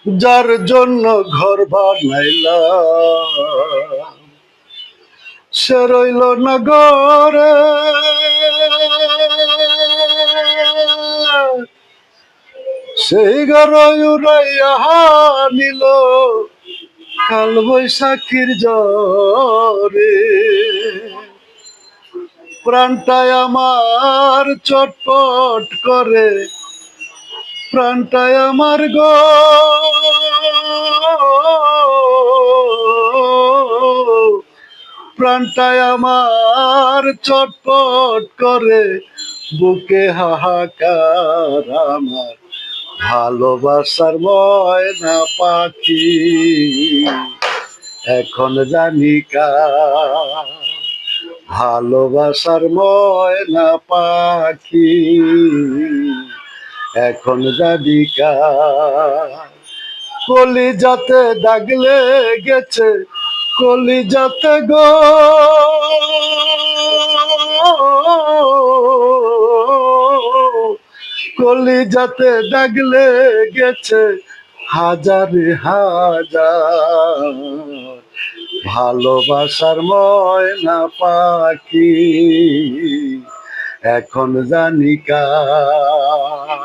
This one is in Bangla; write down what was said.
যার জন্য ঘর বানাইলাম সে রইল না ঘরে, সেই ঘর উড়াইয়া নিল কাল বৈশাখীর ঝড়ে। প্রাণটায় আমার চটপট করে, প্রাণটায় আমার গো প্রাণটায় আমার চটপট করে, বুকে হাহাকার আমার ভালোবাসার ময়না পাখি এখন জানি কার। ভালোবাসার ময়না পাখি এখন জানি কার। কলিজাতে দাগ লেগেছে, কলিজাতে গো কলিজাতে দাগ লেগেছে হাজারে হাজার। ভালোবাসার ময়না পাখি এখন জানি কার।